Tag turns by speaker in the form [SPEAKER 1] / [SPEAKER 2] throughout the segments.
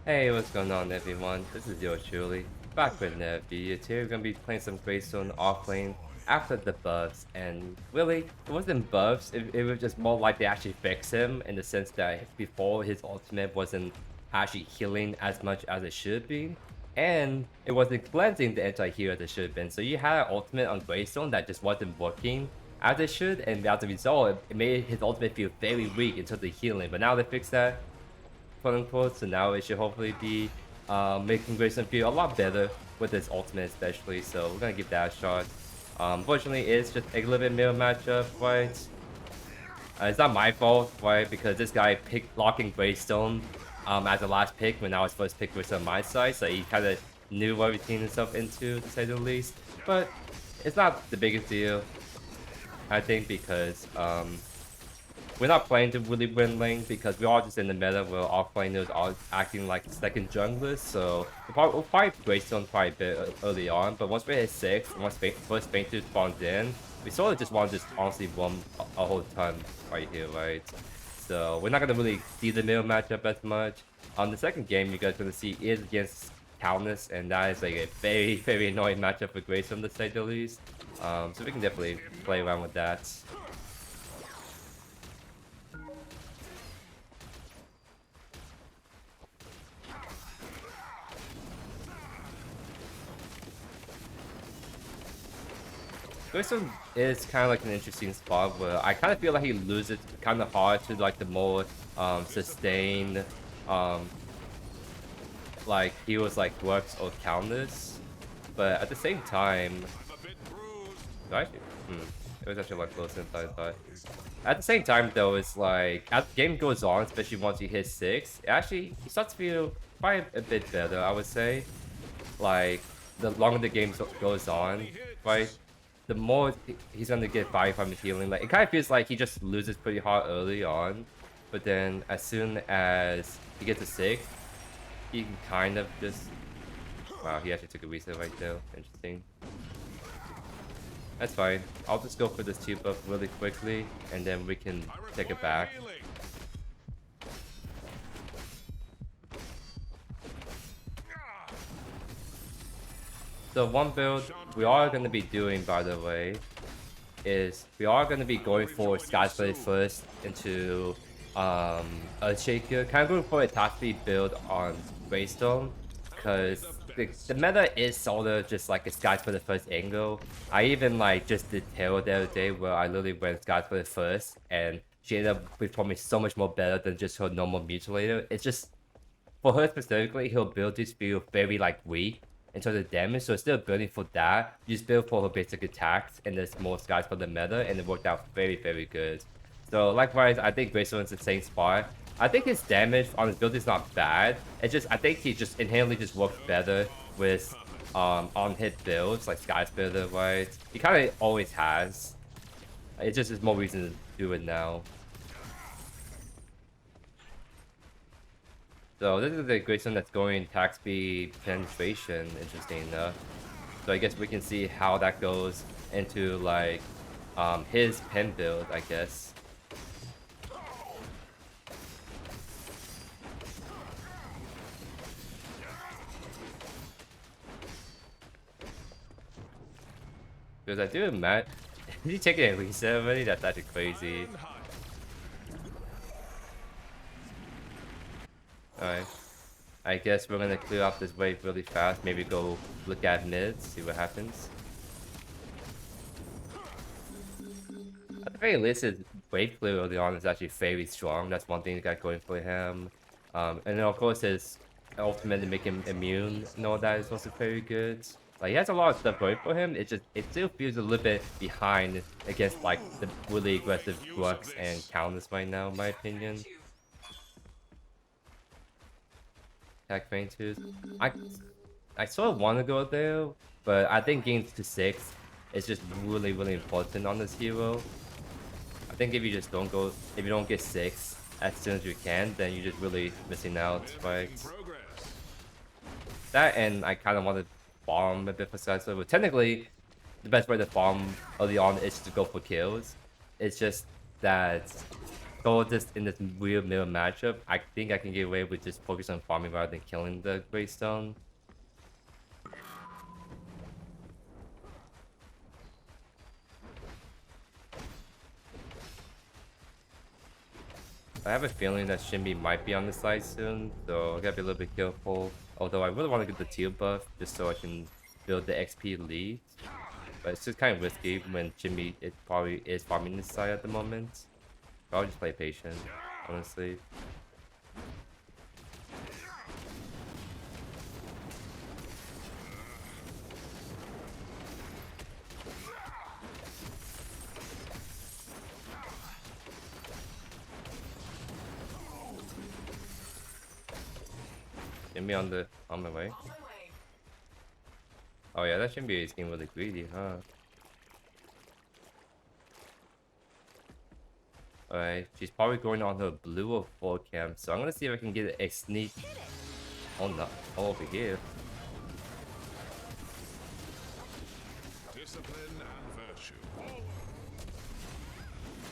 [SPEAKER 1] Hey, what's going on everyone? This is JoeYoursTruly, back with another video. Today we're going to be playing some Greystone Offlane after the buffs, and really, it wasn't buffs, it was just more like they actually fixed him in the sense that before his ultimate wasn't actually healing as much as it should be, and it wasn't cleansing the anti-hero as it should have been. So you had an ultimate on Greystone that just wasn't working as it should, and as a result, it made his ultimate feel very weak in terms of healing, but now they fixed that, quote unquote. So now it should hopefully be making Grayson feel a lot better with his ultimate especially. So we're gonna give that a shot. Unfortunately, it's just a little bit mirror matchup, right? It's not my fault, right? Because this guy picked locking Greystone as the last pick when I was first pick was on my side, so he kind of knew what he teamed himself into, to say the least. But it's not the biggest deal, I think, because we're not playing to really win lane because we're all just in the meta where our laners are acting like second junglers. So we'll probably Greystone quite a bit early on, but once we hit 6, once first Fainter spawns in, we sort of just want to just honestly run a whole ton right here, right? So we're not going to really see the middle matchup as much. The second game you guys are going to see is against Talons, and that is like a very, very annoying matchup for Greystone to say the least. So we can definitely play around with that. Greystone is kind of like an interesting spot where I kind of feel like he loses kind of hard to like the more sustained like heroes like works or counters, but at the same time, actually, it was actually a lot closer than I thought. At the same time though, it's like as the game goes on, especially once you hit 6, he starts to feel quite a bit better, I would say. Like the longer the game goes on, right? The more he's gonna get value from his healing. Like it kind of feels like he just loses pretty hard early on, but then as soon as he gets a 6, he can kind of just... Wow, he actually took a reset right there. Interesting. That's fine. I'll just go for this 2 buff really quickly, and then we can take it back. So one build we are going to be doing, by the way, is we are going to be going for Iceskorn first into Earthshaker. Kind of going for a top speed build on Greystone, because the meta is sort of just like a Iceskorn first angle. I even like just did Terror the other day where I literally went Iceskorn first, and she ended up performing so much more better than just her normal mutilator. It's just, for her specifically, he'll build this build very like weak in terms of damage, so instead of building for that, you just build for her basic attacks and there's more skies for the meta, and it worked out very, very good. So likewise, I think Greystone is the same spot. I think his damage on his build is not bad. It's just I think he just inherently just works better with on hit builds like Sky Splitter, right? He kind of always has. It just is more reason to do it now. So this is the Greystone that's going attack speed penetration, interesting enough. So I guess we can see how that goes into like his pen build, I guess. Because I do imagine, did he take a reset already? That's actually crazy. Alright. I guess we're gonna clear up this wave really fast. Maybe go look at mid, see what happens. At the very least, his wave clear early on is actually very strong. That's one thing that got going for him. And then of course his ultimate to make him immune and all that is also very good. Like he has a lot of stuff going for him. It still feels a little bit behind against like the really aggressive Grux and counters right now, in my opinion. Attack range 2. I sort of want to go there, but I think getting to 6 is just really, really important on this hero. I think if you just don't go, if you don't get 6 as soon as you can, then you're just really missing out, right? That, and I kind of want to farm a bit for Sky Silver. Technically, the best way to farm early on is to go for kills. It's just that go this in this weird middle matchup, I think I can get away with just focus on farming rather than killing the Greystone. I have a feeling that Shinbi might be on the side soon, so I gotta be a little bit careful. Although I really want to get the teal buff just so I can build the XP lead. But it's just kind of risky when Shinbi it probably is farming this side at the moment. But I'll just play patient, honestly. Shinbi on my way. Oh yeah, that Shinbi is getting really greedy, huh? Alright, she's probably going on her blue or 4 camp, so I'm gonna see if I can get a sneak. Oh no, over here.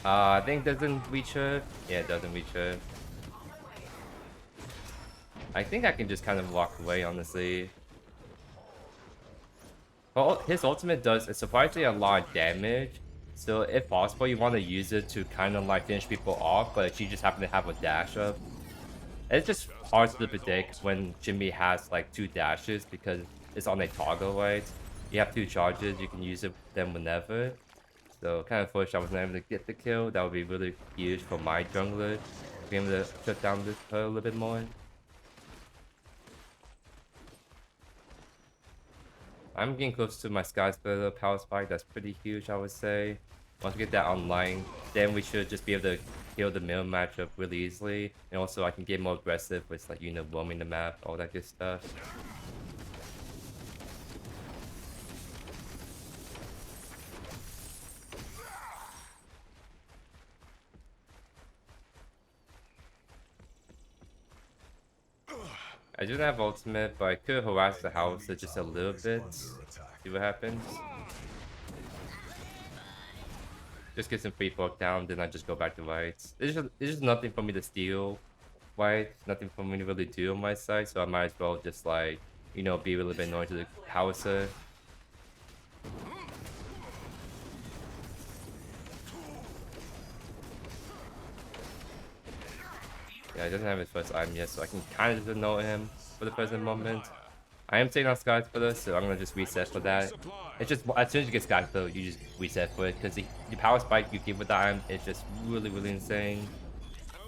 [SPEAKER 1] I think doesn't reach her. Yeah, it doesn't reach her. I think I can just kind of walk away, honestly. Well, his ultimate does surprisingly a lot of damage. So if possible, you want to use it to kind of like finish people off, but she just happened to have a dash up. It's just hard to predict when Jimmy has like 2 dashes because it's on a toggle, right? You have 2 charges, you can use them whenever. So kind of wish I was not able to get the kill. That would be really huge for my jungler. Be able to shut down her a little bit more. I'm getting close to my Skysplitter power spike. That's pretty huge, I would say. Once we get that online, then we should just be able to kill the middle matchup really easily. And also I can get more aggressive with like, you know, roaming the map, all that good stuff. I do not have ultimate, but I could harass the house just a little bit. See what happens. Just get some free poke down, then I just go back to whites. There's just nothing for me to steal white, nothing for me to really do on my side, so I might as well just like, you know, be a little bit annoying to the houser. Yeah, he doesn't have his first item yet, so I can kind of ignore him for the present moment. I am taking on Skysplitter, so I'm gonna just reset for that. It's just as soon as you get Skysplitter, you just reset for it because the power spike you give with the item is just really, really insane.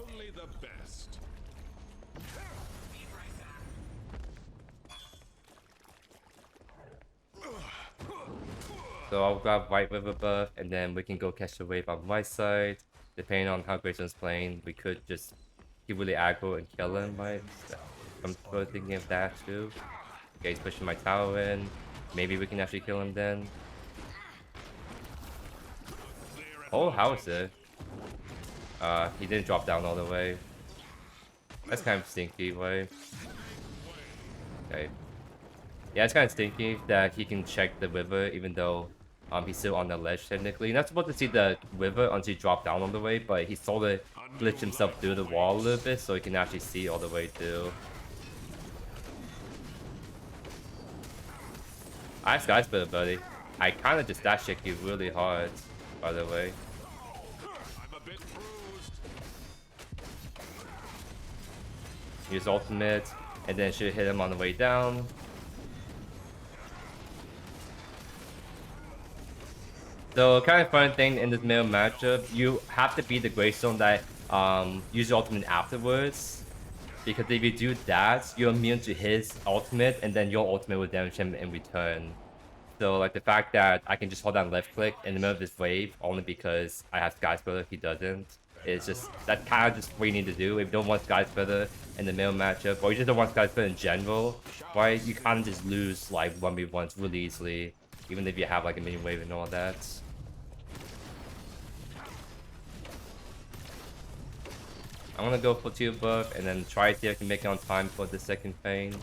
[SPEAKER 2] Only the best.
[SPEAKER 1] So I'll grab White River buff, and then we can go catch the wave on my side. Depending on how Greystone's playing, we could just get really aggro and kill him, right? So I'm sort of thinking of that too. Okay, he's pushing my tower in. Maybe we can actually kill him then. Oh, how is it? He didn't drop down all the way. That's kind of stinky, right? Okay. Yeah, it's kind of stinky that he can check the river even though he's still on the ledge technically. You're not supposed to see the river until you drop down all the way, but he sort of glitched himself through the wall a little bit so he can actually see all the way through. I have Skysplitter, buddy. I kind of just dash check you really hard, by the way. Use ultimate, and then should hit him on the way down. So kind of fun thing in this middle matchup, you have to beat the Greystone that use your ultimate afterwards. Because if you do that, you're immune to his ultimate, and then your ultimate will damage him in return. So like the fact that I can just hold down left click in the middle of this wave only because I have Skysplitter, he doesn't. It's just, that's kind of just what you need to do. If you don't want Skysplitter in the middle matchup, or you just don't want Skysplitter in general, right? You kind of just lose like 1v1s really easily, even if you have like a mini wave and all that. I'm gonna go for 2 buff and then try to see if I can make it on time for the second phase.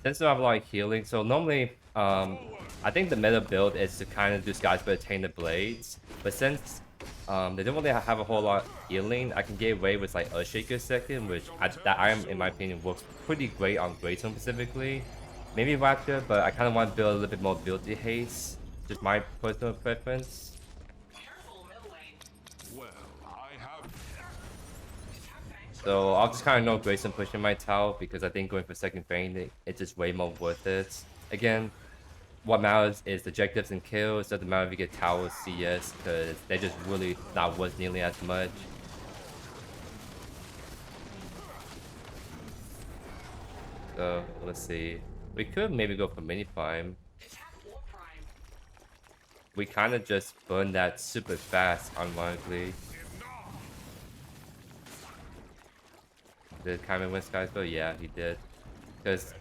[SPEAKER 1] Since I have a lot of healing, so normally I think the meta build is to kind of do Skysplitter Tainted Blades, but since They don't really have a whole lot of healing. I can get away with like Earthshaker second, which that item in my opinion works pretty great on Greystone specifically. Maybe Rapture, but I kind of want to build a little bit more ability haste. Just my personal preference.
[SPEAKER 2] Well, I have.
[SPEAKER 1] So I'll just kind of know Greystone pushing my tower because I think going for second phase, it's just way more worth it. Again, what matters is objectives and kills. Doesn't matter if you get towers, CS, because they're just really not worth nearly as much. So let's see. We could maybe go for mini prime. We kind of just burn that super fast, ironically. Did Kaiman win Skyscraper? Yeah, he did. Because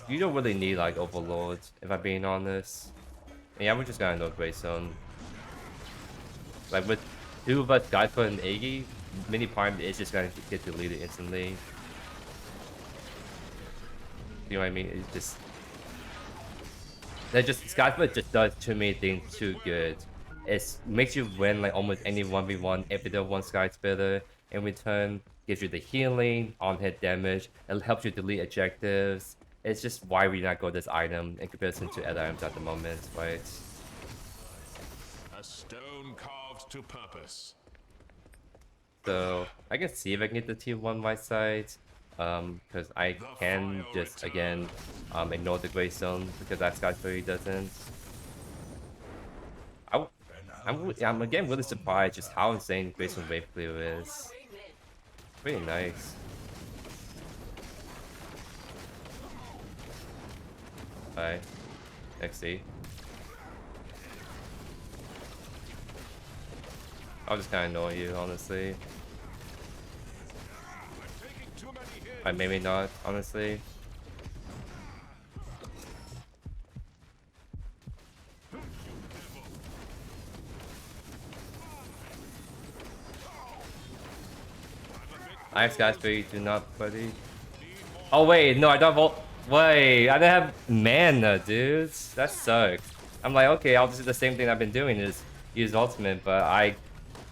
[SPEAKER 1] you don't really need like overlords, if I'm being honest. And yeah, we're just gonna know Greystone. Like with 2 of us, Skyscraper and Iggy, mini prime is just gonna get deleted instantly. You know what I mean? It's just Skyscraper just does too many things too good. It makes you win like almost any 1v1 if it does one Skyscraper. In return, gives you the healing, on-hit damage. It helps you delete objectives. It's just why we not go this item in comparison to other items at the moment, right?
[SPEAKER 2] A stone carved to purpose.
[SPEAKER 1] So I can see if I can get the tier 1 right side. Because I can just again ignore the Greystone because that Skyscraper doesn't. I'm again really surprised just how insane Greystone wave clear is. Pretty nice. Bye. XC. I'll just kind of ignore you, honestly. Maybe not, honestly. Ice guys, but you do not, buddy. Oh wait, no, I don't vote. Wait, I didn't have mana, dudes. That sucks. I'm like, okay, I'll just do the same thing I've been doing, is use ultimate, but I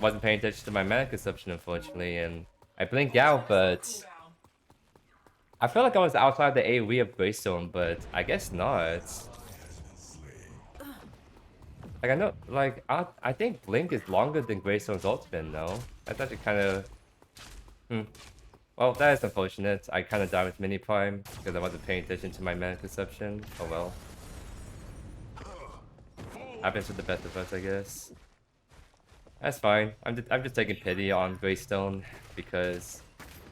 [SPEAKER 1] wasn't paying attention to my mana consumption, unfortunately, and I blinked out, but I feel like I was outside the AoE of Greystone, but I guess not. Like I know, like I think Blink is longer than Greystone's ultimate, no? That's actually kind of. Well, that is unfortunate. I kind of died with mini prime because I wasn't paying attention to my mana consumption. Oh well. Happens to the best of us, I guess. That's fine. I'm just taking pity on Greystone because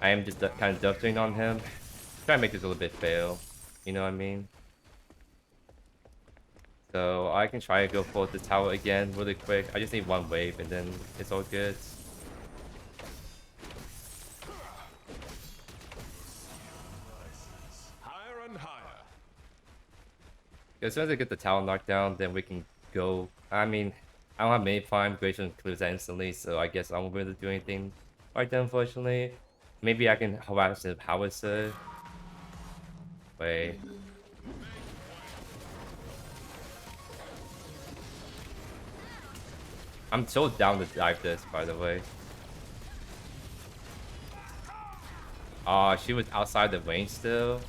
[SPEAKER 1] I am just kind of duffing on him. Try to make this a little bit fail, you know what I mean? So I can try to go for the tower again really quick. I just need one wave and then it's all good.
[SPEAKER 2] Higher and higher.
[SPEAKER 1] As soon as I get the tower knocked down, then we can go. I mean, I don't have many prime. Greystone clears that instantly, so I guess I won't really do anything right then, unfortunately. Maybe I can harass the howitzer. Wait. I'm so down to dive this, by the way. Oh, she was outside the range still.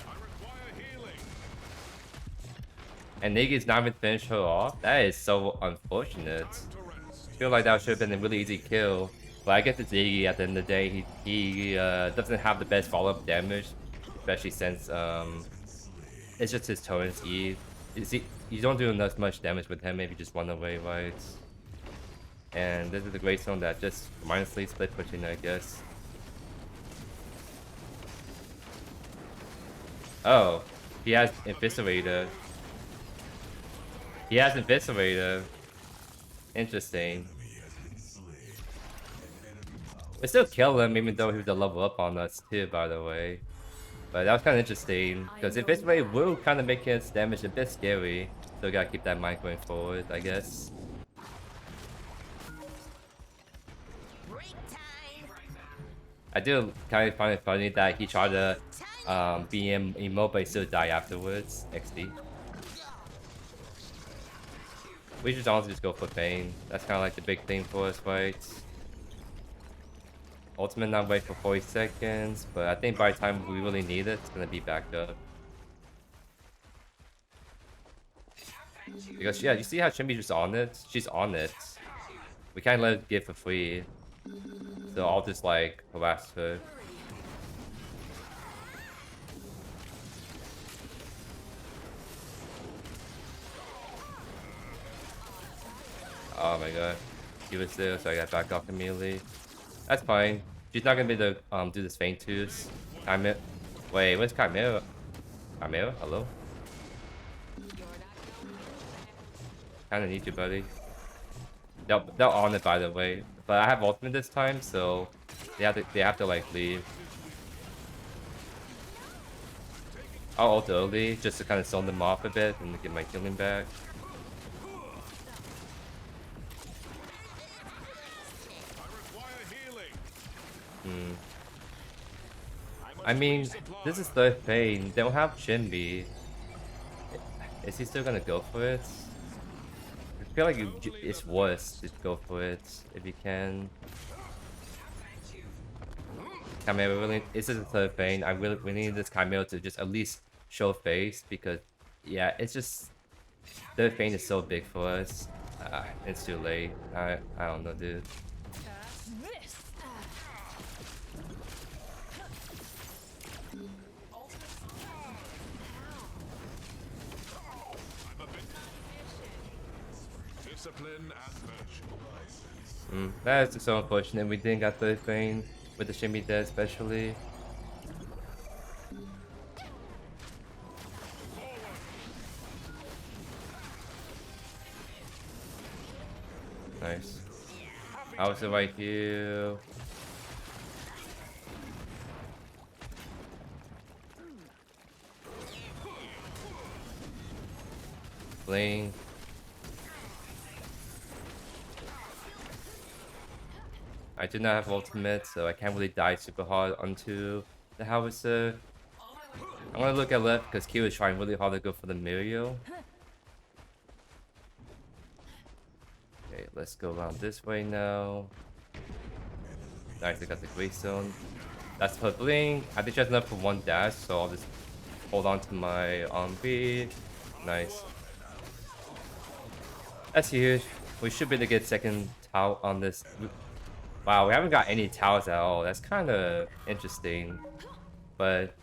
[SPEAKER 2] I require healing.
[SPEAKER 1] And Niggy's not even finished her off? That is so unfortunate. I feel like that should have been a really easy kill. But I guess it's Iggy at the end of the day. He doesn't have the best follow-up damage. Especially since it's just his Torrent's E. You don't do enough much damage with him if you just run away, right? And this is the Greystone that just mindlessly split pushing, I guess. Oh, he has Eviscerator. He has Eviscerator. Interesting. We still kill him even though he was a level up on us too, by the way. But that was kind of interesting because Eviscerator will kind of make his damage a bit scary. So gotta keep that in mind going forward, I guess. I do kind of find it funny that he tried to be emo but he still die afterwards. XD. We should honestly just go for Bane. That's kind of like the big thing for us, right? Ultimate not wait for 40 seconds, but I think by the time we really need it, it's gonna be back up. Because yeah, you see how Chimby's just on it? She's on it. We can't let it get for free. So I'll just like harass her. Oh my god. He was there, so I got back off immediately. That's fine. She's not gonna be able to do this feint twos. Chimera. Wait, where's Chimera? Chimera? Hello? Kinda need you, buddy. They'll on it by the way. But I have ultimate this time, so they have to like leave. I'll ult early just to kind of zone them off a bit and get my killing back. I mean, this is third Bane. They don't have Shinbi. Is he still gonna go for it? I feel like it's worse to go for it if you can. Chimera really. This is the third Bane. We need this Chimera to just at least show face because, yeah, it's just third Bane is so big for us. It's too late. I don't know, dude.
[SPEAKER 2] Discipline and virtue.
[SPEAKER 1] That's so unfortunate. We didn't got third Bane with the Shimmy dead, especially. Nice. I was right here. Bling. I do not have ultimate, so I can't really die super hard onto the howitzer. I'm gonna look at left because Q is trying really hard to go for the Mirio. Okay, let's go around this way now. Nice, I got the Greystone. That's for Bling. I think she has enough for one dash, so I'll just hold on to my B. Nice. That's huge. We should be able to get second tower on this. Wow, we haven't got any towers at all. That's kind of interesting. But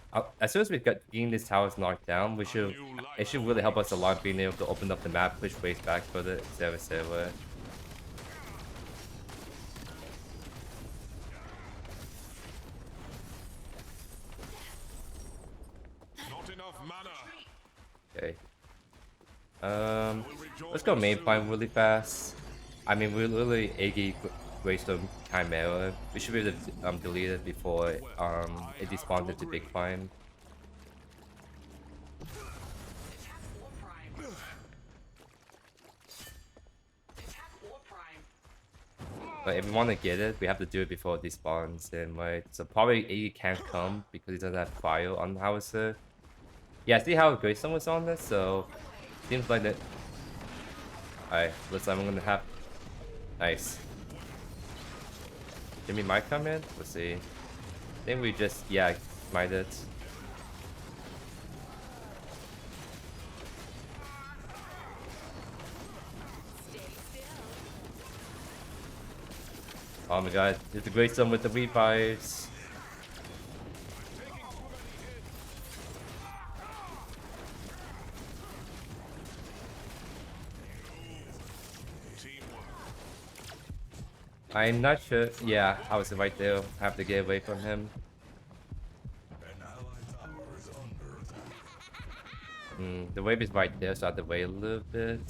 [SPEAKER 1] as soon as we get these towers knocked down, it should really help us a lot being able to open up the map, push waves back for the etc.
[SPEAKER 2] Not enough mana.
[SPEAKER 1] Okay. Let's go main point really fast. I mean, we're literally Iggy Greystone Chimera. We should be able to delete it before it despawns into Big Prime. But if we want to get it, we have to do it before it despawns in, right? So probably Iggy can't come because he doesn't have fire on the howitzer. Yeah, see how Greystone was on this? So seems like that. Alright, looks like I'm gonna have. Nice. Jimmy might come in? Let's see. I think we just, yeah, might it. Oh my god, it's a Greystone with the revives. I'm not sure. Yeah, I was right there. I have to get away from him. The wave is right there, so I have to wait a little bit.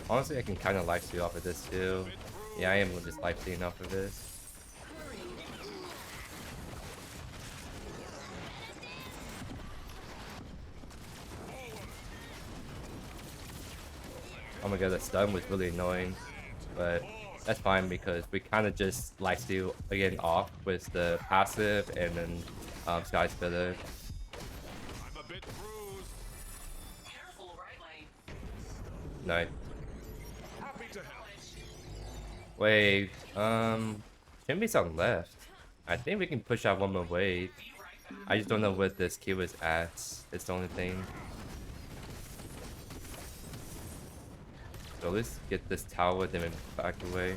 [SPEAKER 1] Honestly, I can kind of lifesteal off of this too. Yeah, I am just lifestealing off of this. Oh my god, that stun was really annoying, but that's fine because we kind of just lifesteal again off with the passive and then Sky Spitter.
[SPEAKER 2] I'm a bit bruised.
[SPEAKER 3] Careful, right lane.
[SPEAKER 1] Nice. Wait, shouldn't be some left. I think we can push out one more wave. I just don't know where this Q is at. It's the only thing. So let's get this tower, then back away.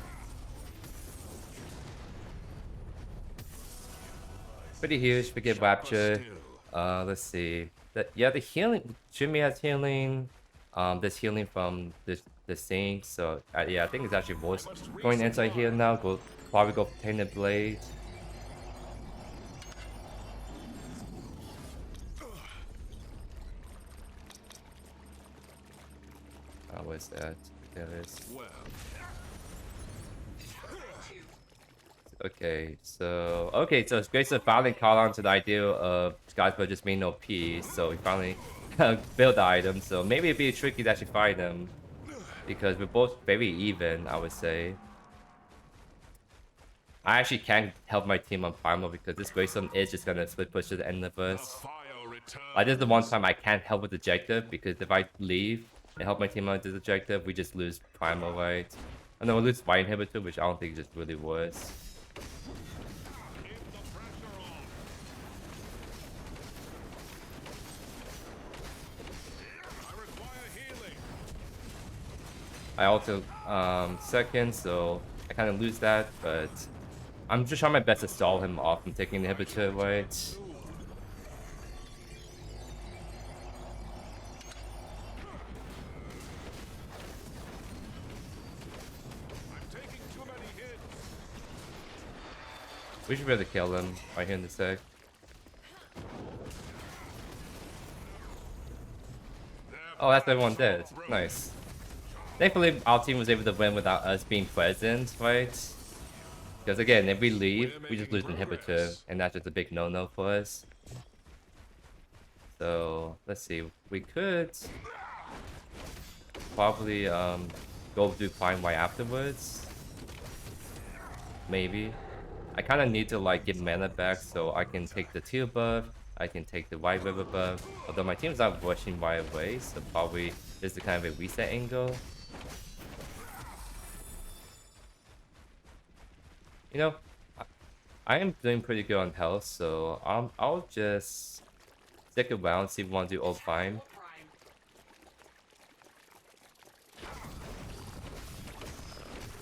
[SPEAKER 1] Pretty huge. We get Rapture. Let's see. Yeah, the healing. Jimmy has healing. There's healing from this thing. So yeah, I think it's actually worth going inside here now. Probably go for Tainted Blade. Where's that? There it is. Okay, so it's Greystone finally caught on to the idea of Skyscraper just being OP, so we finally built the item. So maybe it'd be tricky to actually fight them because we're both very even, I would say. I actually can't help my team on Primal because this Greystone is just gonna split push to the end of us. Like this is the one time I can't help with objective because if I leave and help my team out with this objective, we just lose Primal, right? And then we lose Fire Inhibitor, which I don't think just really works. I also second, so I kind of lose that, but I'm just trying my best to stall him off from taking the inhibitor, right? We should be able to kill him right here in the sec. Oh, that's everyone dead. Nice. Thankfully, our team was able to win without us being present, right? Because again, if we leave, we just lose the inhibitor, and that's just a big no-no for us. So, let's see. We could probably go do Fine White afterwards. Maybe. I kind of need to like get mana back so I can take the teal buff, I can take the White River buff. Although my team's not rushing right away, so probably this is kind of a reset angle. You know, I am doing pretty good on health, so I'll just stick around, see if we want to do old Prime.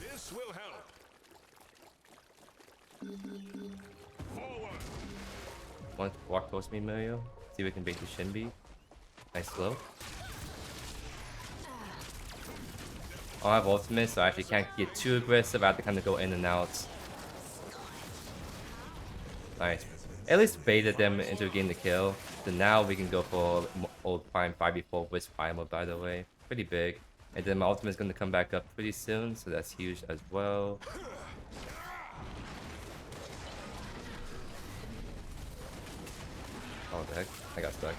[SPEAKER 2] This will help.
[SPEAKER 1] Want to walk towards me, Mario? See if we can bait the Shinbi. Nice slow. I have ultimate, so I actually can't get too aggressive. I have to kind of go in and out. Nice. At least baited them into getting the kill. So now we can go for old Prime 5v4 with Primal, by the way. Pretty big. And then my ultimate is going to come back up pretty soon, so that's huge as well. Oh, the heck? I got stuck.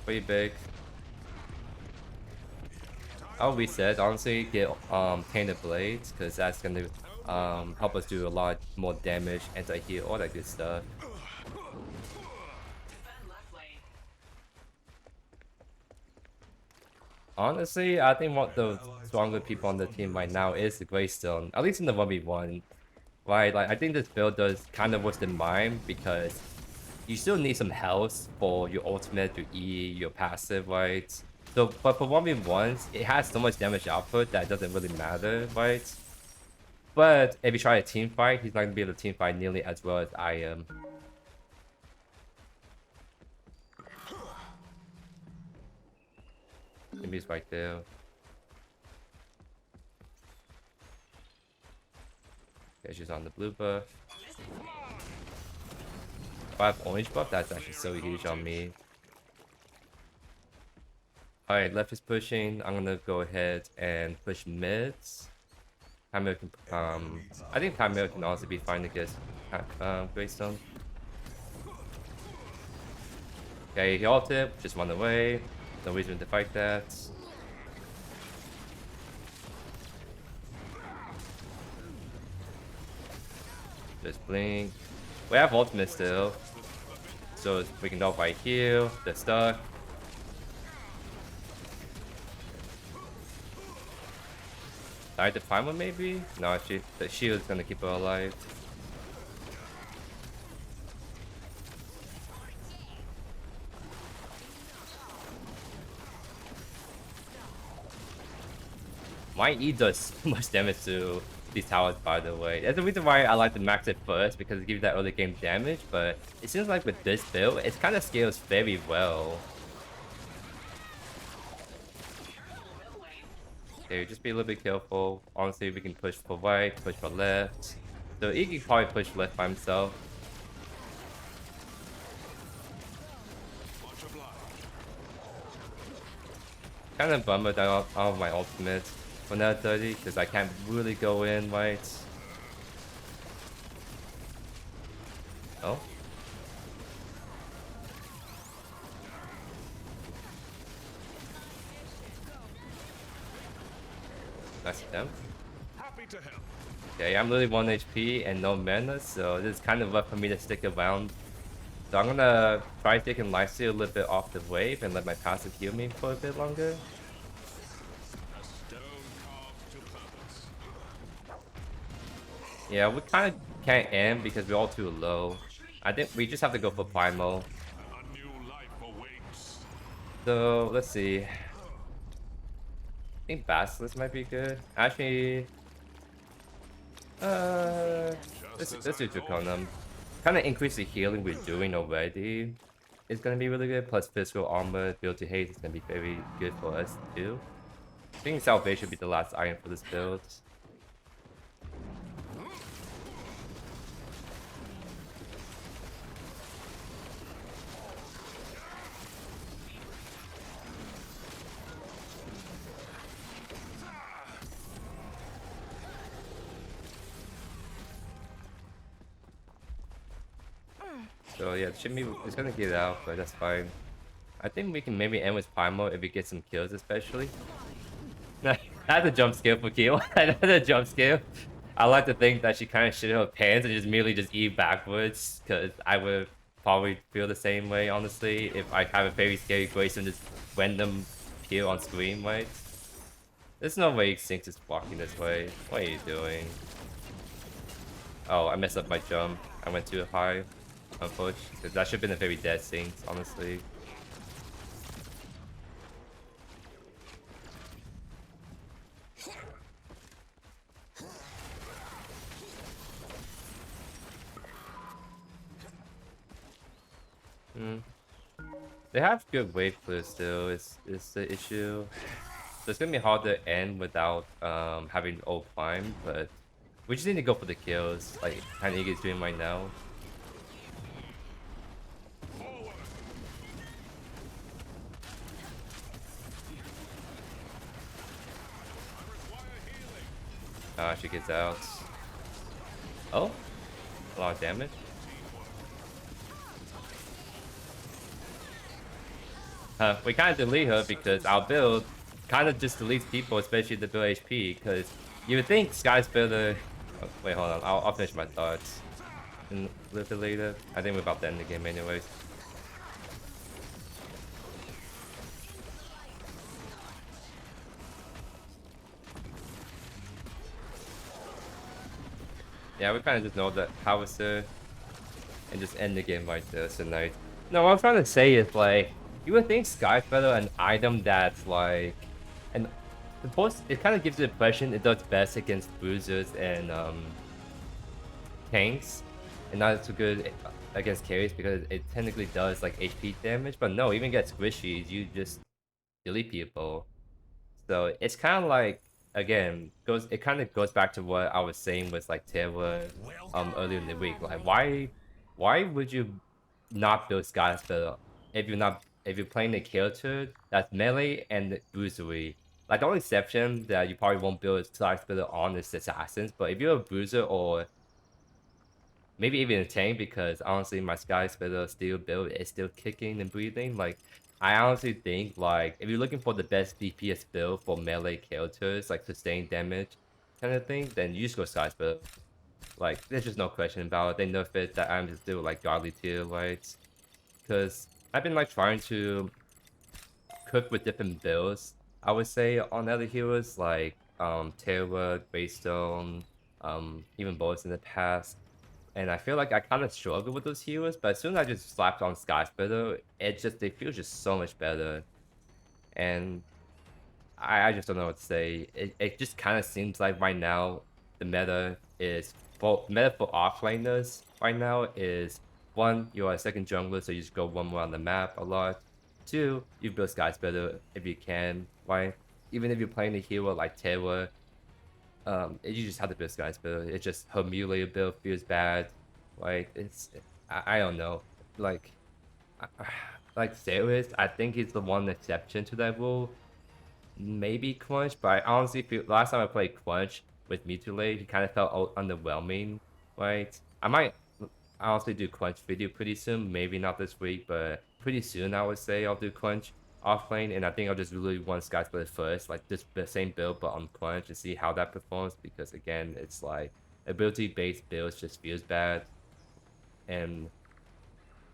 [SPEAKER 1] Pretty big. I'll reset, honestly, get Tainted Blade, because that's gonna help us do a lot more damage, anti-heal, all that good stuff. Honestly, I think one of the stronger people on the team right now is the Greystone, at least in the 1v1. Right, like I think this build does kind of worse than mine because you still need some health for your ultimate, your E, your passive, right? So, but for 1v1s, it has so much damage output that it doesn't really matter, right? But if you try a team fight, he's not going to be able to team fight nearly as well as I am. Maybe he's right there. Okay, she's on the blue buff. If I have orange buff, that's actually so huge on me. Alright, left is pushing. I'm gonna go ahead and push mids. Chimera can, I think Chimera can also be fine against Greystone. Okay, he ulted, just run away. No reason to fight that. Just blink. We have ultimate still. So we can go right here. They're stuck. Die the primal maybe? No, the shield is gonna keep her alive. My E does so much damage to these towers, by the way. That's the reason why I like to max it first, because it gives that early game damage, but it seems like with this build, it kind of scales very well. Okay, just be a little bit careful. Honestly, we can push for right, push for left. So E can probably push left by himself. Kind of bummer that I don't have my ultimate for that 30, because I can't really go in right. Oh. Nice attempt.
[SPEAKER 2] Happy to help.
[SPEAKER 1] Okay, I'm literally 1 HP and no mana, so this is kind of rough for me to stick around. So I'm gonna try taking lifesteal a little bit off the wave and let my passive heal me for a bit longer.
[SPEAKER 2] A stone carved to purpose.
[SPEAKER 1] Yeah, we kind of can't end because we're all too low. I think we just have to go for primal.
[SPEAKER 2] A new life awaits.
[SPEAKER 1] So let's see. I think Basilisk might be good. Actually, let's do Draconum. Kind of increase the healing we're doing already. It's gonna be really good. Plus physical armor, build to haste is gonna be very good for us too. I think Salvation should be the last item for this build. So yeah, Shimmy is gonna get out, but that's fine. I think we can maybe end with Primal if we get some kills, especially. That's a jump scare for kill. That's a jump scare. I like to think that she kind of shit her pants and just merely just eat backwards, because I would probably feel the same way, honestly, if I have a very scary Greystone just random kill on screen, right? There's no way Sync is walking this way. What are you doing? Oh, I messed up my jump. I went too high. Unfortunately, that should have been a very dead Sync, honestly. They have good wave clears still, is the issue. So it's gonna be hard to end without having ult climb, but we just need to go for the kills, like Hanigi is doing right now. She gets out. Oh, a lot of damage. We kind of delete her because our build kind of just deletes people, especially the build HP. Because you would think Sky's better. Oh, wait, hold on. I'll finish my thoughts a little bit later. I think we're about to end the game, anyways. Yeah, we kind of just know that Howitzer and just end the game right there tonight. No, what I'm trying to say is like, you would think Sky Feather an item that's like, and it kind of gives the impression it does best against bruisers and tanks, and not so good against carries because it technically does like HP damage. But no, even gets squishies, you just delete people. So it's kind of like, again, it kind of goes back to what I was saying with like Terra earlier in the week. Like why would you not build Sky Spell if you're playing a character that's melee and bruisery? Like the only exception that you probably won't build Sky Spell on is assassins, but if you're a bruiser or maybe even a tank, because honestly my Sky Spell steel build is still kicking and breathing, like I honestly think like if you're looking for the best DPS build for melee characters, like sustained damage kind of thing, then you just go Sky Spell. Like there's just no question about it. They nerfed it that I'm just still like godly tier, right? because I've been like trying to cook with different builds. I would say on other heroes like Taylor, Greystone, even bullets in the past. And I feel like I kind of struggle with those heroes, but as soon as I just slapped on Skysplitter, they feel just so much better. And I just don't know what to say. It just kind of seems like right now the meta for offlaners right now is one, you're a second jungler, so you just go one more on the map a lot. Two, you build skies better if you can, right? Even if you're playing a hero like Taylor, you just have to build skies better. It's just her melee build feels bad, like I don't know, like like serious. I think he's the one exception to that rule. Maybe Crunch, but I honestly feel last time I played Crunch with Mutilate, he kind of felt underwhelming, right? I might honestly do Crunch video pretty soon, maybe not this week, but pretty soon I would say I'll do Crunch offlane, and I think I'll just really want Sky Split first, like just the same build but on Crunch and see how that performs, because again, it's like ability-based builds just feels bad, and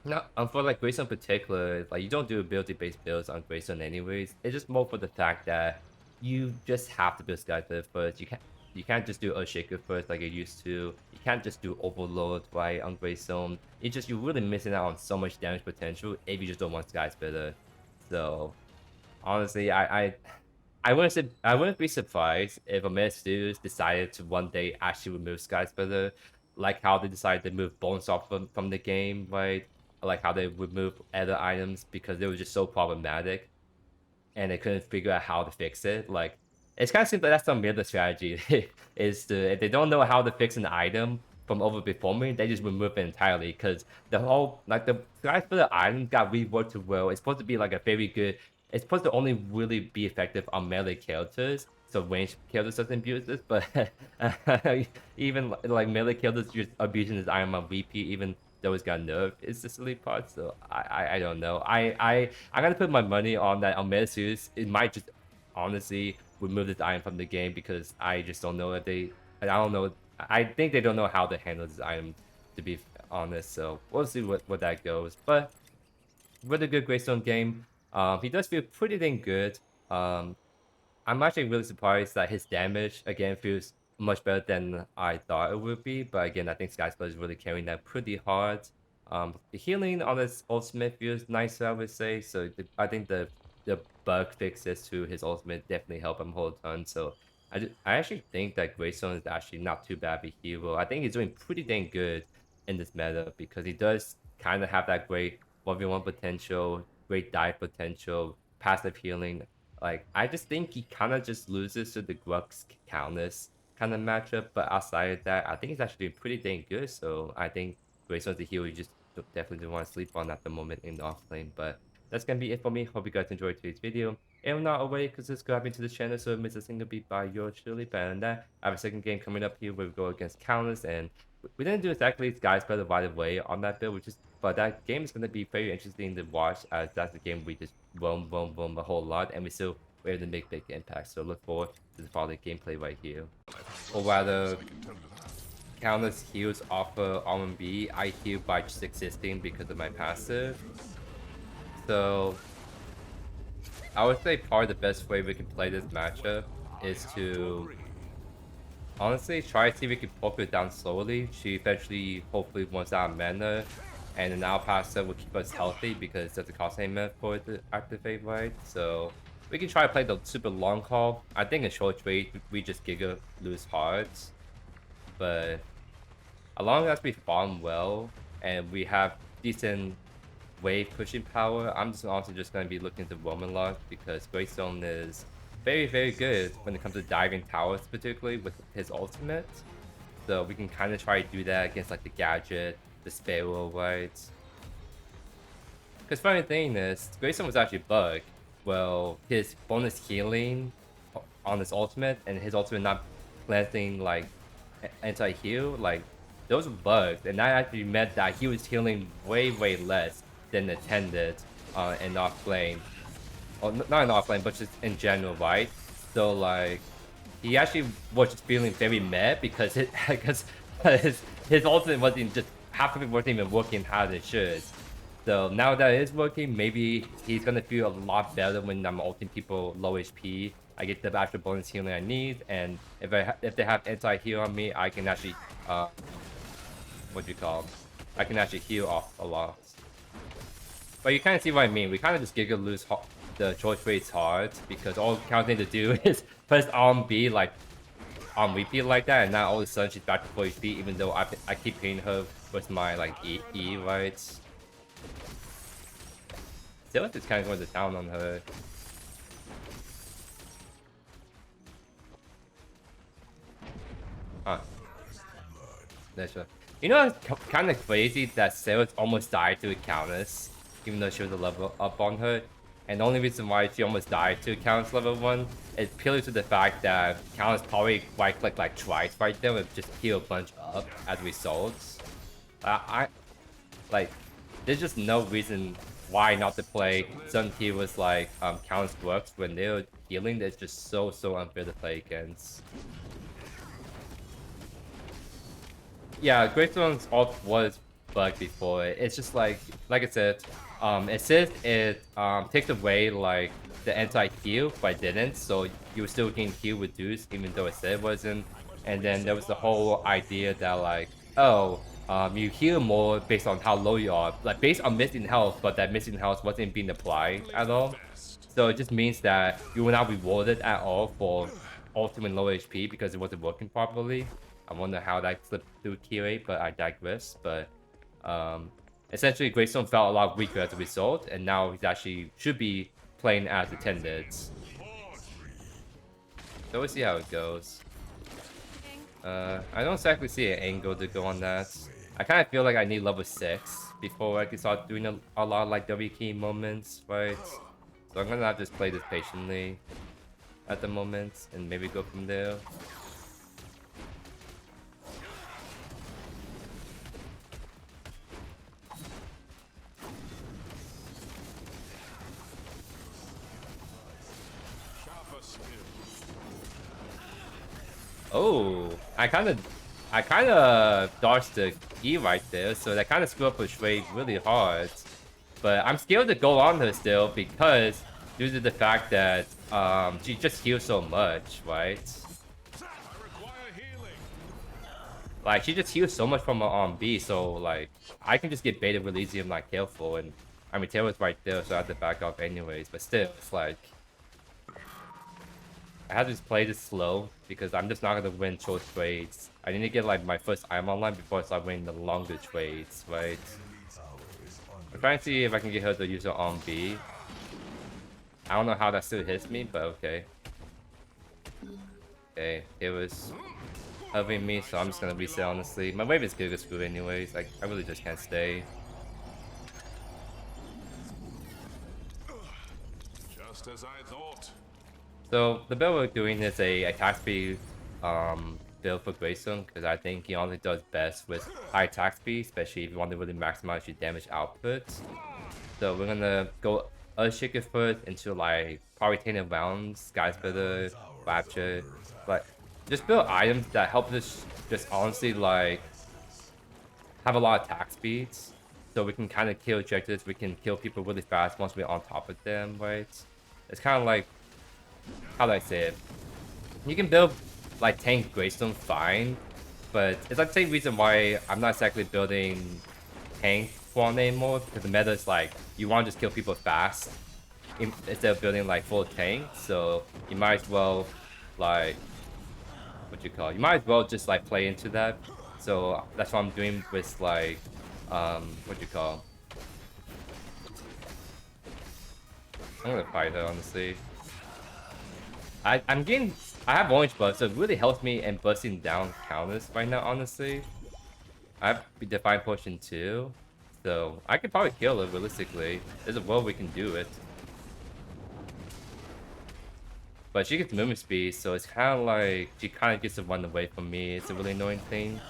[SPEAKER 1] no, for like Greystone in particular, like you don't do ability-based builds on Greystone anyways. It's just more for the fact that you just have to build Skycliffe first. You can't just do Earthshaker first like you used to. You can't just do Overload right on Greystone. You're really missing out on so much damage potential if you just don't want Sky Splitter. So honestly, I wouldn't be surprised if Omega Studios decided to one day actually remove Sky Splitter, like how they decided to move Bones off from the game, right? Like how they removed other items because they were just so problematic and they couldn't figure out how to fix it. Like it's kind of seems like that's some other strategy is to if they don't know how to fix an item from overperforming, they just remove it entirely because the whole like the guys for the item got reworked to well. It's supposed to be like a very good. It's supposed to only really be effective on melee characters, so ranged characters doesn't abuse this. But even like melee characters just abusing this item on repeat, even though it's got nerfed, is the silly part. So I don't know. I'm gonna put my money on that on Metasus. It might just honestly remove this item from the game because I just don't know if I don't know. I think they don't know how to handle this item, to be honest. So we'll see what that goes. But really good Greystone game. He does feel pretty dang good. I'm actually really surprised that his damage again feels much better than I thought it would be. But again, I think Skysplit is really carrying that pretty hard. The healing on his ultimate feels nice, I would say. So I think the bug fixes to his ultimate definitely help him hold on. So I actually think that Greystone is actually not too bad of a hero. I think he's doing pretty dang good in this meta because he does kind of have that great 1v1 potential, great dive potential, passive healing. Like, I just think he kind of just loses to the Grux Countess kind of matchup, but outside of that, I think he's actually doing pretty dang good. So I think Graystone's the hero you just definitely don't want to sleep on at the moment in the offlane. But that's gonna be it for me. Hope you guys enjoyed today's video. If not already, consider subscribing to the channel so you miss a single beat by yours truly. Better than that, I have a second game coming up here where we go against Countess, and we didn't do exactly Guys Better right away on that build, but that game is going to be very interesting to watch as that's the game we just roam a whole lot and we still were able to make big impacts. So look forward to the following gameplay right here. Or rather, Countess heals offer R&B. I heal by just existing because of my passive. So I would say probably the best way we can play this matchup is to honestly try to see if we can poke her down slowly. She eventually hopefully runs out of mana, and then our passive will keep us healthy because it doesn't cost any mana for it to activate, right? So we can try to play the super long haul. I think in short trade we just giga lose hearts, but as long as we farm well and we have decent wave pushing power, I'm just also just going to be looking to Roman Lock because Greystone is very good when it comes to diving towers, particularly with his ultimate. So we can kind of try to do that against like the Gadget, the Sparrow, right? Because funny thing is, Greystone was actually bugged. Well, his bonus healing on his ultimate and his ultimate not planting like anti-heal, like those were bugs, and that actually meant that he was healing way less than intended in offlane. Well, not in offlane, but just in general, right? So like, he actually was just feeling very mad because his ultimate wasn't just half of it wasn't even working how it should. So now that it is working, maybe he's gonna feel a lot better when I'm ulting people low HP. I get the actual bonus healing I need, and if they have anti-heal on me, I can actually what do you call? I can actually heal off a lot. But you kind of see what I mean. We kind of just Giga lose the choice rates hard because all counting to do is press on B like on repeat like that, and now all of a sudden she's back to full HP, even though I keep hitting her with my like E right. Still is kind of going to town on her. Huh. That's right. You know, it's kind of crazy that Sarah's almost died to a Countess, even though she was a level up on her. And the only reason why she almost died to Countess level 1 is purely to the fact that Countess probably right-clicked like twice right there and just heal a bunch up as a result. Like, there's just no reason why not to play some heroes like Countess works when they're healing. That's just so unfair to play against. Yeah, Greystone's ult was bugged before. It's just like I said, it says it takes away like the anti-heal, but it didn't. So you were still getting heal reduced even though it said it wasn't. And then there was the whole idea that like, oh, you heal more based on how low you are, like based on missing health, but that missing health wasn't being applied at all. So it just means that you were not rewarded at all for ultimate low HP because it wasn't working properly. I wonder how that slipped through QA, but I digress. But essentially, Greystone felt a lot weaker as a result, and now he's actually should be playing as attended. So we'll see how it goes. I don't exactly see an angle to go on that. I kind of feel like I need level 6 before I can start doing a lot of like W key moments, right? So I'm gonna have to just play this patiently at the moment, and maybe go from there. Oh, I kind of dodged the E right there, so that kind of screwed up her trade really hard. But I'm scared to go on her still because due to the fact that she just heals so much, right? Like she just heals so much from her on B, so like I can just get baited really easy if I'm not careful, and I mean Taylor's right there, so I have to back off anyways. But still, it's like I have to just play this slow because I'm just not gonna win short trades. I need to get like my first item online before I start winning the longer trades, right? I'm trying to see if I can get her to use her on B. I don't know how that still hits me, but okay. Okay, it was helping me, so I'm just gonna reset honestly. My wave is good as screw anyways. Like I really just can't stay.
[SPEAKER 2] Just as I thought.
[SPEAKER 1] So the build we're doing is a attack speed build for Greystone because I think he only does best with high attack speed, especially if you want to really maximize your damage output. So we're gonna go Earthshaker first into like probably Tainted Blade, Iceskorn, Rapture, but just build items that help us just honestly like have a lot of attack speeds, so we can kind of kill objectives. We can kill people really fast once we're on top of them, right? It's kind of like, how do I say it? You can build like tank Greystone fine, but it's like the same reason why I'm not exactly building tank Quan anymore, because the meta is like you want to just kill people fast instead of building like full tank. So you might as well like you might as well just like play into that. So that's what I'm doing with like I'm gonna fight her honestly. I have orange buff, so it really helps me in busting down counters right now, honestly. I have Divine Potion too, so I could probably kill her realistically. There's a world we can do it. But she gets movement speed, so it's kind of like she kind of gets to run away from me. It's a really annoying thing.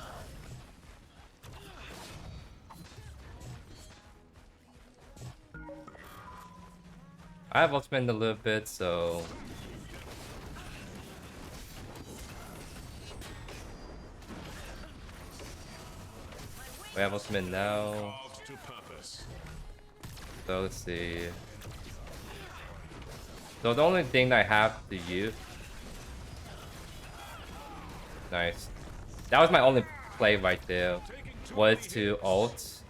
[SPEAKER 1] I have ultimate a little bit, so we have ultimate now. So let's see. So the only thing I have to use. Nice. That was my only play right there. Was to ult,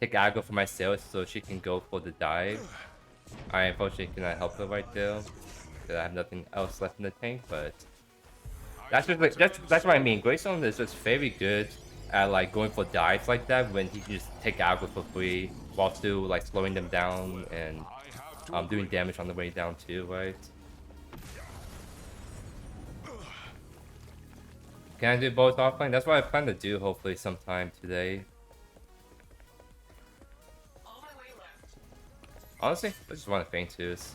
[SPEAKER 1] take aggro for myself so she can go for the dive. I unfortunately cannot help her right there because I have nothing else left in the tank. But that's just like that's what I mean. Greystone is just very good at like going for dives like that when he can just take aggro for free while still like slowing them down and doing damage on the way down too, right? Can I do both offline? That's what I plan to do hopefully sometime today. Honestly, I just want to feint twos.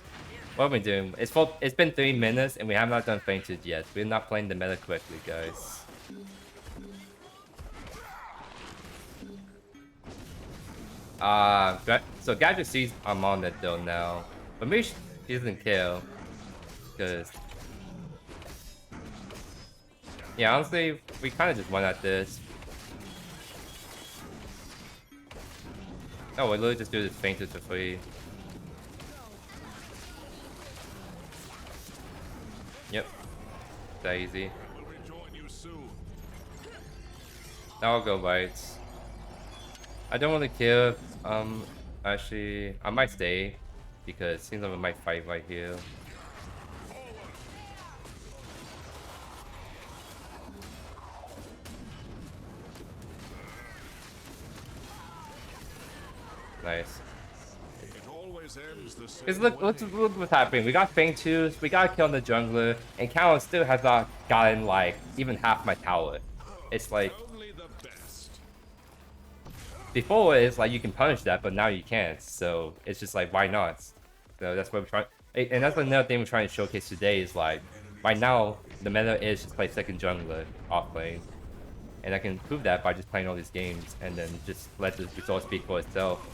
[SPEAKER 1] What are we doing? It's been 3 minutes and we have not done feint twos yet. We're not playing the meta correctly, guys. So Gadget sees I'm on that though now. But maybe she doesn't kill. Because... yeah, honestly, we kind of just won at this. Oh, we literally just do this feint twos for free. Yep. That easy. Now I'll go bites. I don't really care. Actually, I might stay because it seems like we might fight right here. Nice. Because look what's happening. We got feint twos, we got killed the jungler, and Talons still has not gotten like even half my tower. It's like before it's like you can punish that, but now you can't. So it's just like why not? So that's what we're trying. And that's another thing we're trying to showcase today is like right now the meta is just play second jungler Offlane, and I can prove that by just playing all these games and then just let the result speak for itself.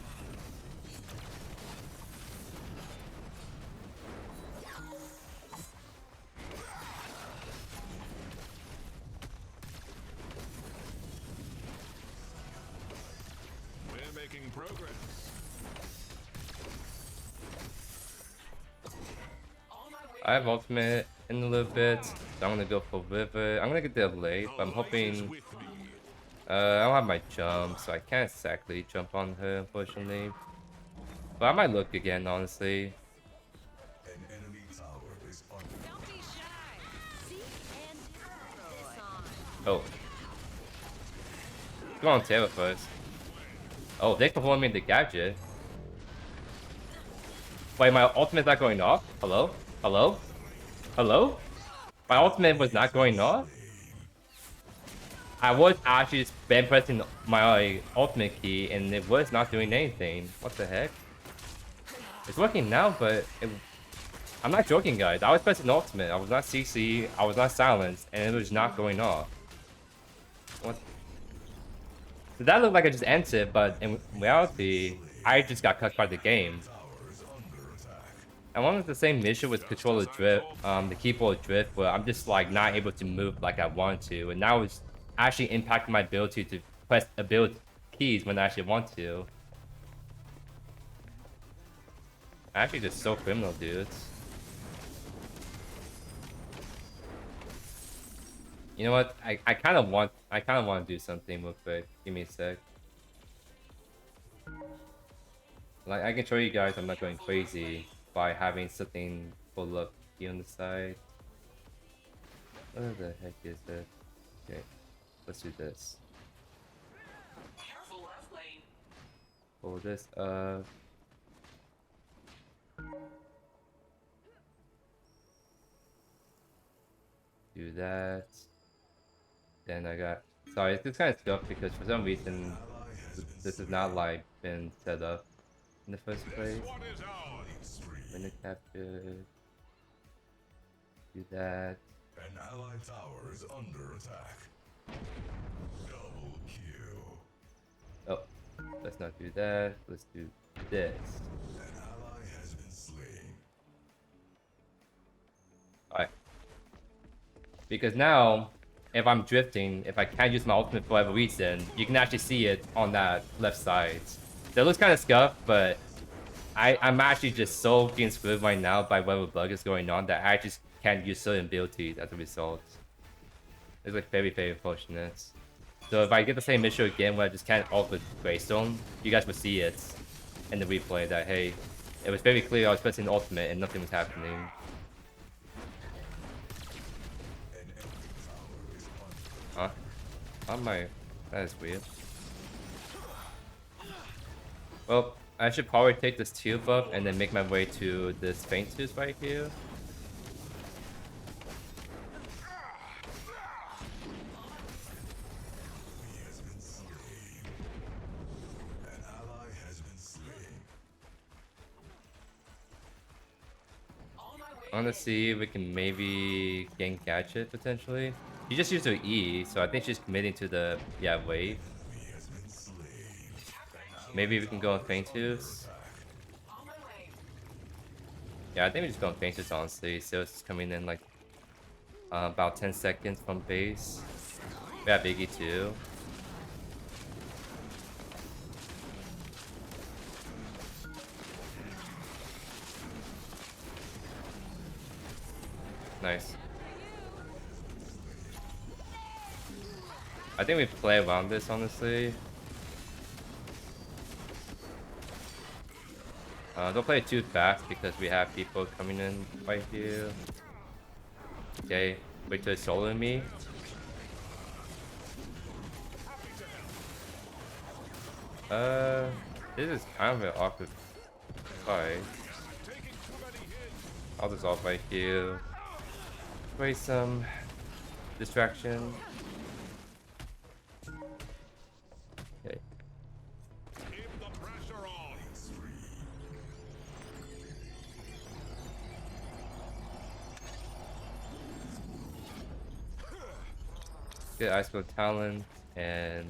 [SPEAKER 1] I have ultimate in a little bit, so I'm gonna go for Quiver. I'm gonna get there late, but I'm hoping... I don't have my jump, so I can't exactly jump on her, unfortunately. But I might look again, honestly. Oh. Go on Terra first. Oh, they're performing the gadget. Wait, my ultimate's not going off? Hello? Hello? Hello? My ultimate was not going off? I was actually spam pressing my ultimate key and it was not doing anything. What the heck? It's working now, but I'm not joking, guys. I was pressing ultimate. I was not CC. I was not silenced, and it was not going off. What? So that looked like I just entered, but in reality, I just got cut by the game. I wanted the same issue with controller drift, the keyboard drift, where I'm just like not able to move like I want to, and now it's actually impacting my ability to press ability keys when I actually want to. Actually, just so criminal, dudes. You know what? I kind of want to do something real quick. Give me a sec. Like I can show you guys, I'm not going crazy by having something pull up here on the side. What the heck is this? Okay, let's do this. Pull this up. Do that. Then I got... sorry, it's kind of stuck because for some reason this has not like been set up in the first place. Minute capture. Do that.
[SPEAKER 3] An allied tower is under attack. Double kill.
[SPEAKER 1] Oh, let's not do that. Let's do this.
[SPEAKER 3] An ally has been slain.
[SPEAKER 1] Alright. Because now, if I'm drifting, if I can't use my ultimate for whatever reason, you can actually see it on that left side. So it looks kind of scuffed, but I'm actually just so getting screwed right now by whatever bug is going on that I just can't use certain abilities as a result. It's like very, very unfortunate. So if I get the same issue again where I just can't ult with Greystone, you guys will see it in the replay that, hey, it was very clear I was pressing ultimate and nothing was happening. Huh? Oh my... That is weird. Well, I should probably take this teal buff and then make my way to this Faint Tooth right here. I want to see if we can maybe gain gadget potentially. She just used her E, so I think she's committing to the wave. Maybe we can go on Faint Tooth. Yeah, I think we just go on Faint Tooth honestly. So it's coming in like about 10 seconds from base. We have Biggie too. Nice. I think we play around this honestly. Don't play it too fast because we have people coming in right here. Okay, wait till it's solo me. This is kind of an awkward fight. I'll just off right here. Play some distraction. Okay.
[SPEAKER 2] Keep the pressure on.
[SPEAKER 1] Get Iceskorn Talons, and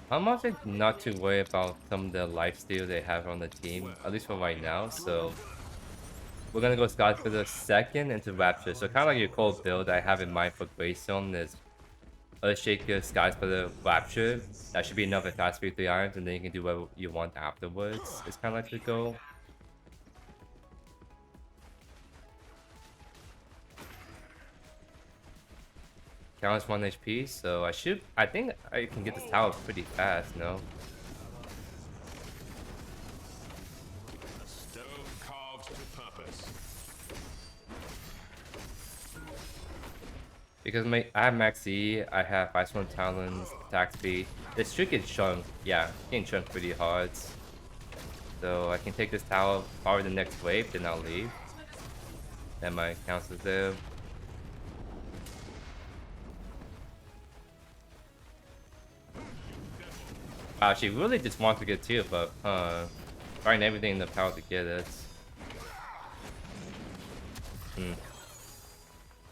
[SPEAKER 1] I'm also not too worried about some of the lifesteal they have on the team, at least for right now. So we're gonna go Scott for the second into Rapture. So kind of like your cold build I have in mind for Greystone is Earthshaker, Skies for the Rapture. That should be enough at fast 3 irons, and then you can do what you want afterwards. It's kind of like the goal. Talons 1 HP, so I think I can get this tower pretty fast, no?
[SPEAKER 2] A stone carved to purpose.
[SPEAKER 1] Because I have max E, I have Iceskorn Talons, attack speed. This should get chunked, yeah, getting chunked pretty hard. So I can take this tower, power the next wave, then I'll leave. Then my counts is there. Wow, she really just wants to get tier up, huh? Trying everything in the power to get it.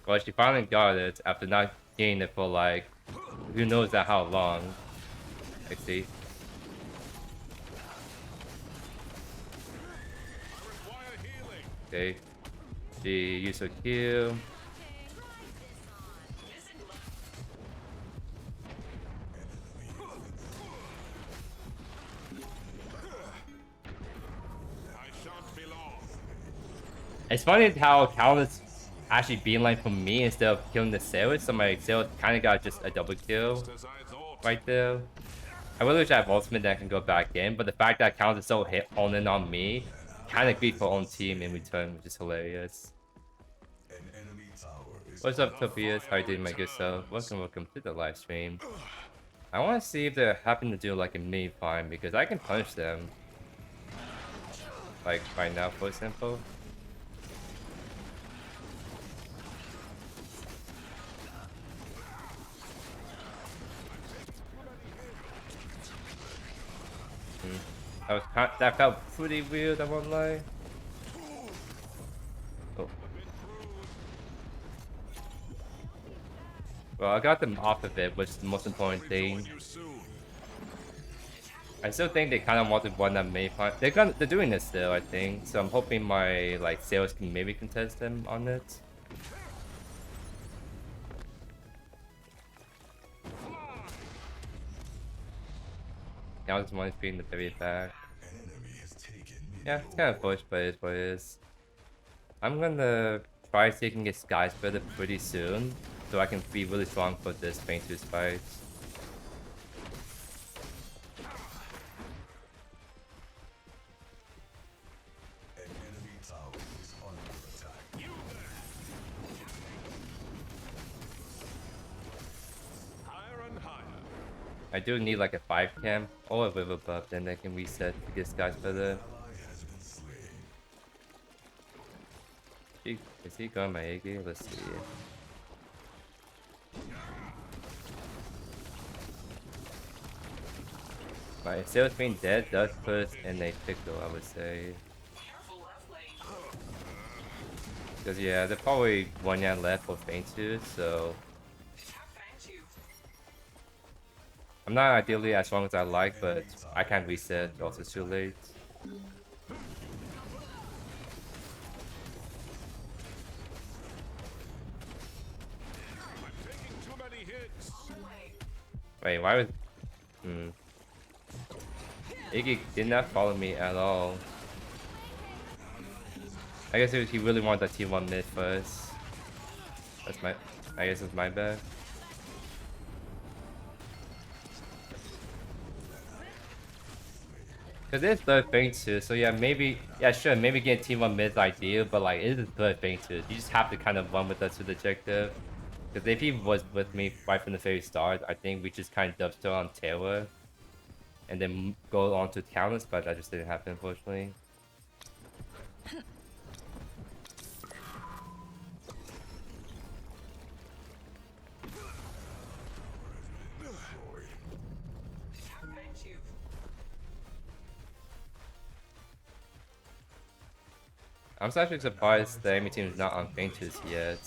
[SPEAKER 1] Well, she finally got it after not getting it for like, who knows that how long. Let's see. Okay. She used her Q. It's funny how Talons actually beeline for me instead of killing the Sailors, so my Sailor kind of got just a double kill right there. I really wish I have ultimate that I can go back in, but the fact that Talons is so honing on me kind of beat for own team in return, which is hilarious. What's up, Tobias? How you doing, my good self? Welcome to the live stream. I want to see if they happen to do like a mini farm because I can punish them. Like right now, for example. That felt pretty weird, I won't lie. Oh. Well, I got them off of it, which is the most important thing. I still think they kind of wanted one that may find. They're doing this still, I think. So I'm hoping my like sales can maybe contest them on it. Now just one being the very back.
[SPEAKER 3] An enemy has taken
[SPEAKER 1] Yeah, it's kind of push, but it's what it is. I'm gonna try taking a Sky Spreader pretty soon, so I can be really strong for this Painter's fight.
[SPEAKER 3] An enemy tower is under attack.
[SPEAKER 2] Higher and higher.
[SPEAKER 1] I do need like a 5 cam or a River buff, then I can reset to get Sky Spreader.
[SPEAKER 3] Ally has been slain.
[SPEAKER 1] Is he going my Iggy? Let's see. My Sales being dead does put us in a pickle, I would say. Because yeah, there's probably 1 yan left for Faintu, so I'm not ideally as strong as I like, but I can't reset, also it's too late.
[SPEAKER 2] I'm taking too many hits.
[SPEAKER 1] Wait, why was... Iggy did not follow me at all. I guess he really wanted that T1 mid first. That's my... I guess it's my bad. Because it's third thing too, so yeah, maybe... Yeah, sure, maybe getting T1 mid is ideal, but like, it is the third thing too. You just have to kind of run with us to the objective. Because if he was with me right from the very start, I think we just kind of dovetail on Taylor. And then go on to Talons, but that just didn't happen, unfortunately. I'm actually surprised the enemy team is not on Fainters yet.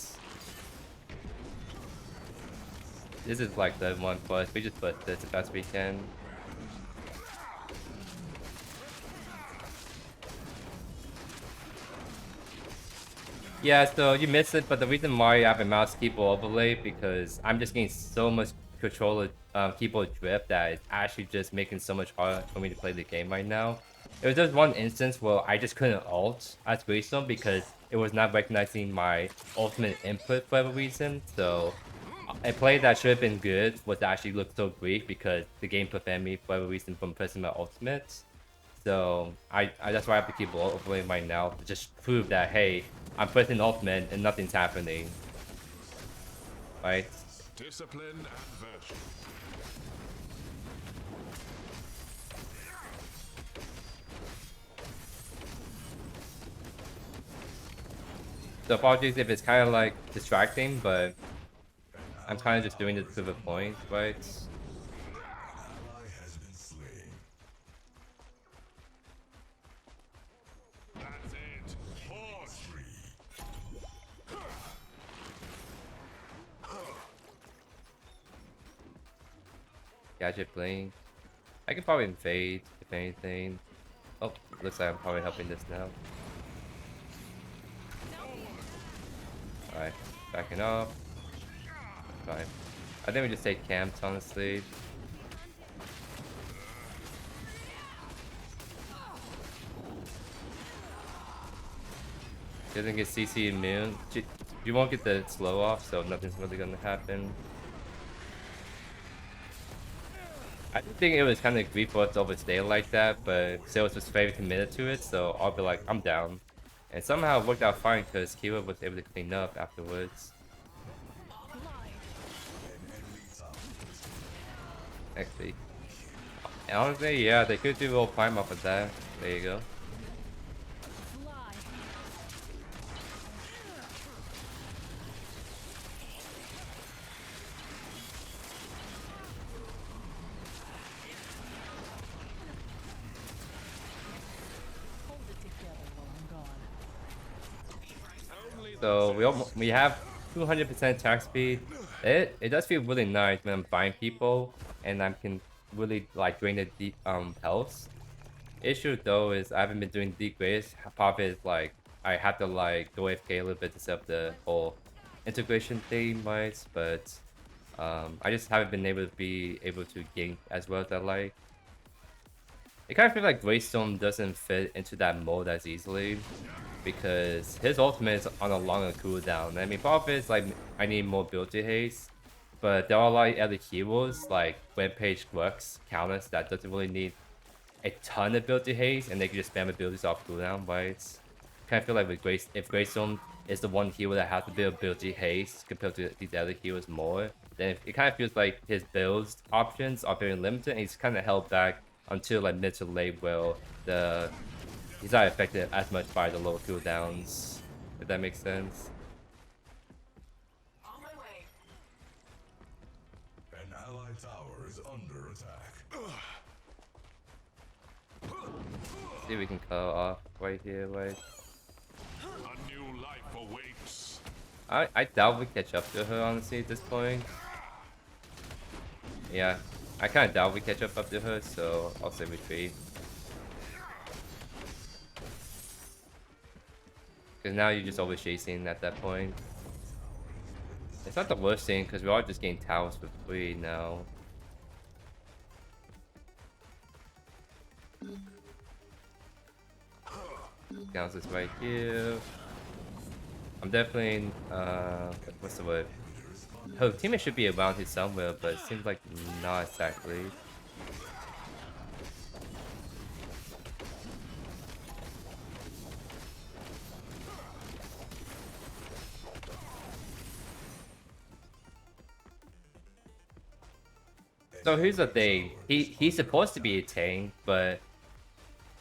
[SPEAKER 1] This is like the one plus. We just put this as best we can. Yeah, so you missed it, but the reason why I have a mouse keyboard overlay because I'm just getting so much controller keyboard drift that it's actually just making so much harder for me to play the game right now. There was just one instance where I just couldn't ult as Greystone because it was not recognizing my ultimate input for whatever reason. So a play that should have been good was actually looked so great because the game prevented me for whatever reason from pressing my ultimate. So I that's why I have to keep overlaying right now to just prove that hey, I'm pressing ultimate and nothing's happening. Right?
[SPEAKER 2] Discipline and virtue.
[SPEAKER 1] So apologies if it's kind of like distracting, but I'm kind of just doing it to the point, right?
[SPEAKER 3] Ally has been slain.
[SPEAKER 2] That's it. Push.
[SPEAKER 1] Gadget blink. I could probably invade if anything. Oh, looks like I'm probably helping this now. Alright, backing off. Fine. I think we just take camps, honestly. Doesn't get CC immune. You won't get the slow off, so nothing's really gonna happen. I didn't think it was kind of grief for us to overstay like that, but Sales was very committed to it, so I'll be like, I'm down. And somehow it worked out fine because Quiver was able to clean up afterwards. Actually. And honestly, yeah, they could do a little climb off of that. There you go. So we have 200% attack speed. It does feel really nice when I'm buying people and I can really like drain the deep health. Issue though is I haven't been doing deep grace. Part of it is like I have to like go AFK a little bit to set up the whole integration thing, right? But I just haven't been able to be able to gank as well as I like. It kind of feels like Greystone doesn't fit into that mold as easily because his ultimate is on a longer cooldown. I mean, part of it is like I need more ability haste, but there are a lot of other heroes like Rampage, Grux, Countess that doesn't really need a ton of ability haste and they can just spam abilities off cooldown, right? Kind of feel like with if Greystone is the one hero that has a bit of ability haste compared to these other heroes more, then it kind of feels like his build options are very limited and he's kind of held back until like mid to late where he's not affected as much by the lower cooldowns, if that makes sense.
[SPEAKER 4] On my way.
[SPEAKER 3] An allied tower is under attack.
[SPEAKER 1] See if we can cut off right here, right?
[SPEAKER 2] A new life awaits.
[SPEAKER 1] I doubt we catch up to her honestly at this point. Yeah, I kind of doubt we catch up to her, so I'll say retreat. Because now you're just always chasing at that point. It's not the worst thing because we are just getting towers for free now. Counts this right here. I'm definitely what's the word? Her teammate should be around here somewhere, but it seems like not exactly. So here's the thing. He's supposed to be a tank, but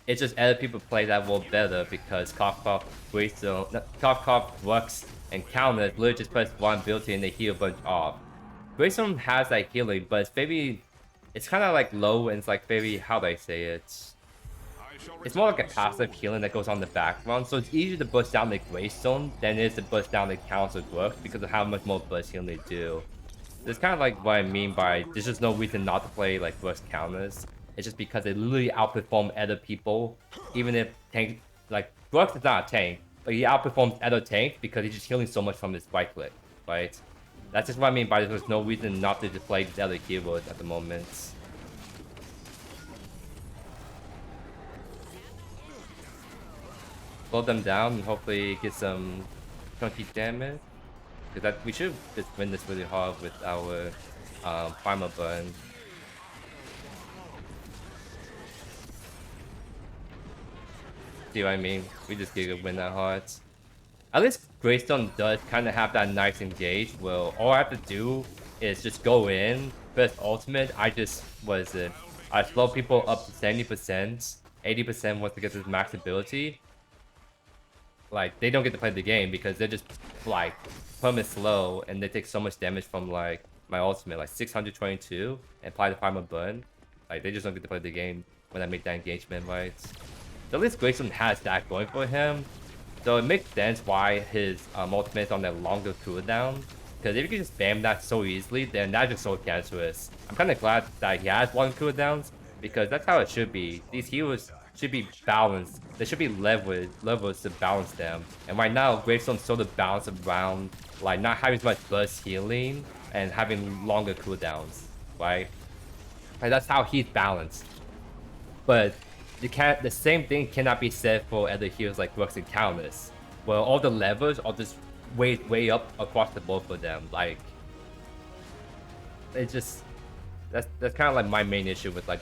[SPEAKER 1] it's just other people play that role better because Kofkov, Greystone, Kofkov, Rux, and Countess literally just press one ability and they heal a bunch off. Greystone has that healing, but it's kind of like low and it's like very, how do I say it? It's more like a passive healing that goes on the background, so it's easier to burst down the Greystone than it is to burst down the Countess or Rux because of how much more burst healing they do. That's kind of like what I mean by there's just no reason not to play like Rust Countess. It's just because they literally outperform other people, even if tank like Rust is not a tank, but he outperforms other tanks because he's just healing so much from his right click, right? That's just what I mean by there's no reason not to just play the other heroes at the moment. Slow them down and hopefully get some chunky damage. Because we should just win this really hard with our primal burn. See what I mean? We just get to win that hard. At least Greystone does kind of have that nice engage. Well, all I have to do is just go in, press ultimate. I slow people up to 70%, 80% once they get this max ability. Like, they don't get to play the game because they're just like permanent slow and they take so much damage from like my ultimate, like 622, and apply the primal burn. Like, they just don't get to play the game when I make that engagement, right? So at least Greystone has that going for him. So it makes sense why his ultimate is on that longer cooldown. Because if you can just spam that so easily, then that's just so cancerous. I'm kind of glad that he has one cooldowns because that's how it should be. These heroes should be balanced. There should be levels to balance them. And right now, Greystone's sort of balanced around like not having as much burst healing and having longer cooldowns, right? Like that's how he's balanced. But the same thing cannot be said for other heroes like Rux and Countess, where all the levels are just way up across the board for them. Like it's just that's kind of like my main issue with like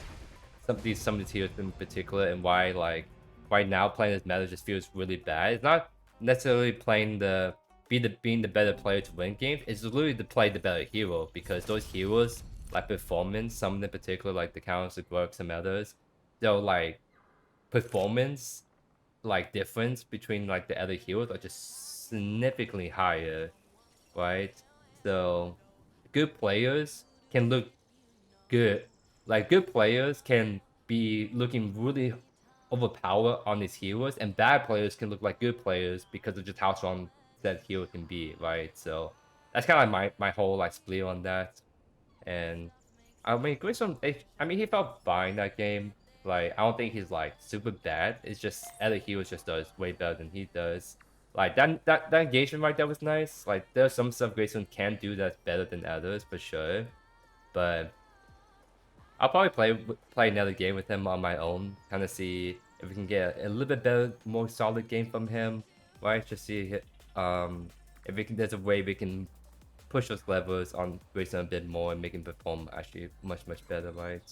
[SPEAKER 1] some of these heroes in particular, and why like right now playing this meta just feels really bad. It's not necessarily playing being the better player to win games. It's literally to play the better hero because those heroes like performance, some in particular like the Countess, the Grux, and others, they're like performance like difference between like the other heroes are just significantly higher, right? So good players can look good. Like good players can be looking really overpowered on these heroes, and bad players can look like good players because of just how strong that hero can be, right? So that's kind of like my whole like split on that. And I mean, Greystone, I mean, he felt fine that game. Like, I don't think he's like super bad. It's just other heroes just does way better than he does. Like that engagement right there was nice. Like there's some stuff Greystone can do that's better than others for sure. But I'll probably play another game with him on my own, kind of see if we can get a little bit better, more solid game from him, right? Just see if we can. There's a way we can push those levels on Greystone a bit more and make him perform actually much better, right?